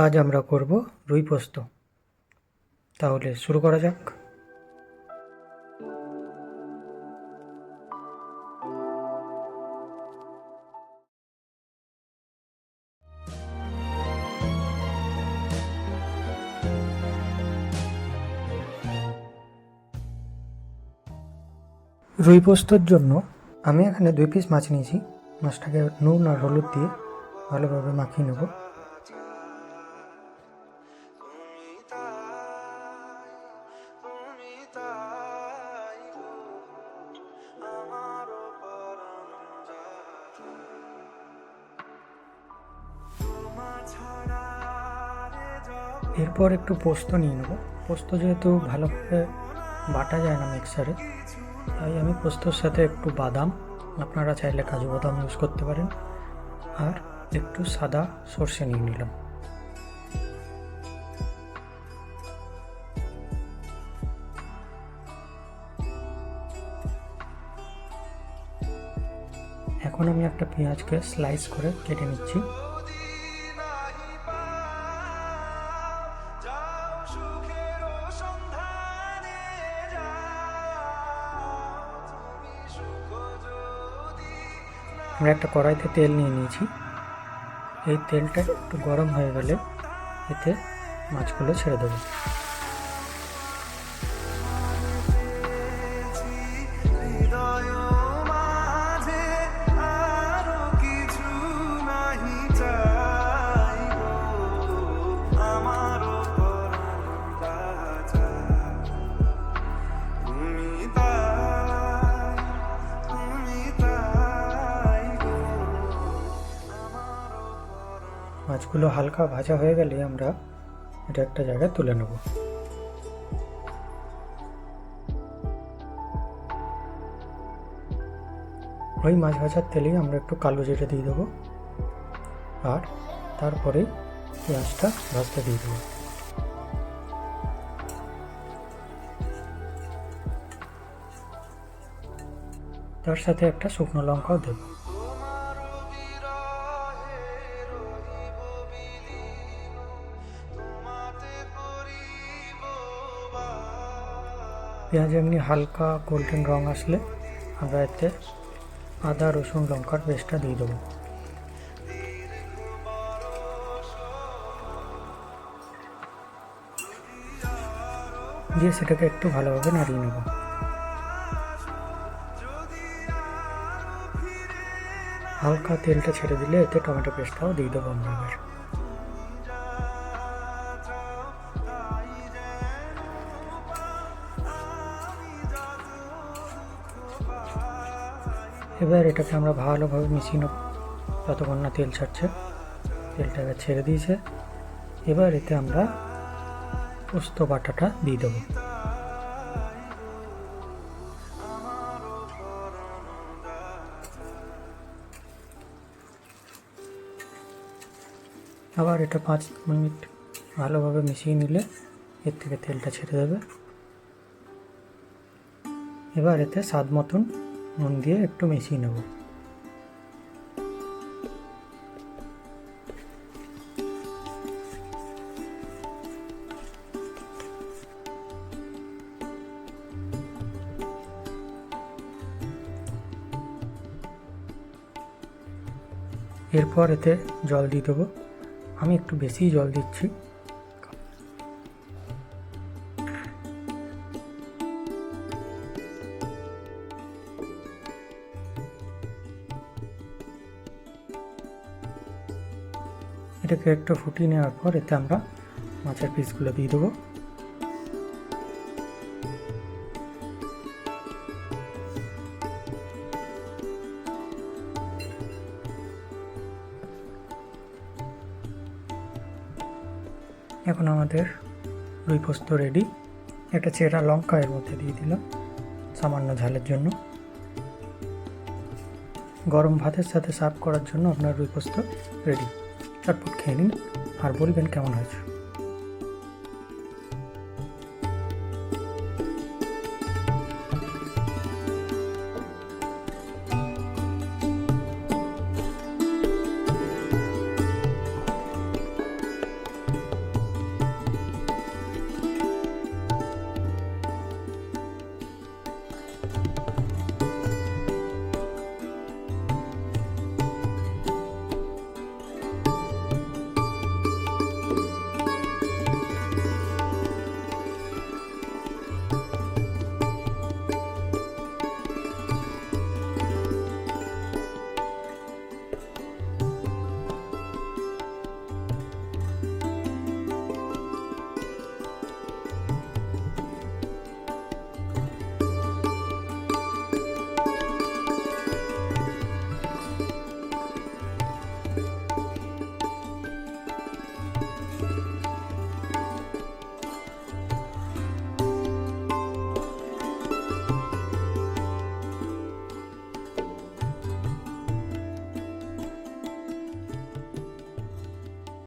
আজ আমরা করব রুই পোস্ত। তাহলে শুরু করা যাক। রুই পোস্তর জন্য আমি এখানে 2 পিস মাছ নিয়েছি। মাছটাকে নুন আর হলুদ দিয়ে ভালোভাবে মাখিয়ে নেব। এরপর একটু পোস্ত নিয়ে নেব। পোস্ত যেহেতু ভালোভাবে বাটা যায় না মিক্সারে, তাই আমি পোস্তর সাথে একটু বাদাম, আপনারা চাইলে কাজু বাদাম ইউজ করতে পারেন, আর একটু সাদা সর্ষে নিয়ে নিলাম। এখন আমি একটা পেঁয়াজকে স্লাইস করে কেটে নিচ্ছি। আমরা একটা কড়াইতে তেল নিয়ে নিয়েছি। এই তেলটা একটু গরম হয়ে গেলে এতে মাছগুলো ছেড়ে দেবো। মাছগুলো হালকা ভাজা হয়ে গেলে আমরা এটা একটা জায়গায় তুলে নেব। ওই মাছ ভাজার তেলেই আমরা একটু কালো জিরে দিয়ে দেবো, আর তারপরেই পেঁয়াজটা ভাজতে দিয়ে দেবো। তার সাথে একটা শুকনো লঙ্কাও দেবো। পেঁয়াজ এমনি হালকা গোল্ডেন রং আসলে আমরা এতে আদা রসুন লঙ্কার পেস্টটা দিয়ে দেবো। দিয়ে সেটাকে একটু ভালোভাবে নাড়িয়ে নেব। হালকা তেলটা ছেড়ে দিলে এতে টমেটো পেস্টটাও দিয়ে দেবো আমরা। এবার এটাকে আমরা ভালোভাবে মিশিয়ে নেব যতক্ষণ না তেল ছাড়ছে। তেলটাকে ছেড়ে দিয়েছে। এবার এতে আমরা পোস্ত বাটাটা দিয়ে দেবো। আবার এটা 5 মিনিট ভালোভাবে মিশিয়ে নিলে এর থেকে তেলটা ছেড়ে দেবে। এবার এতে স্বাদ মতন নুন দিয়ে একটু মিশিয়ে নেব। এরপর এতে জল দিয়ে দেবো। আমি একটু বেশি জল দিচ্ছি। এটাকে একটু ফুটিয়ে নেওয়ার পর এতে আমরা মাছের পিসগুলো দিয়ে দেবো। এখন আমাদের রুই পোস্ত রেডি। একটা চেরা লঙ্কা এর মধ্যে দিয়ে দিলাম সামান্য ঝালের জন্য। গরম ভাতের সাথে সার্ভ করার জন্য আপনার রুই পোস্ত রেডি। চটপট খেয়ে নিন আর বলবেন কেমন হয়েছে।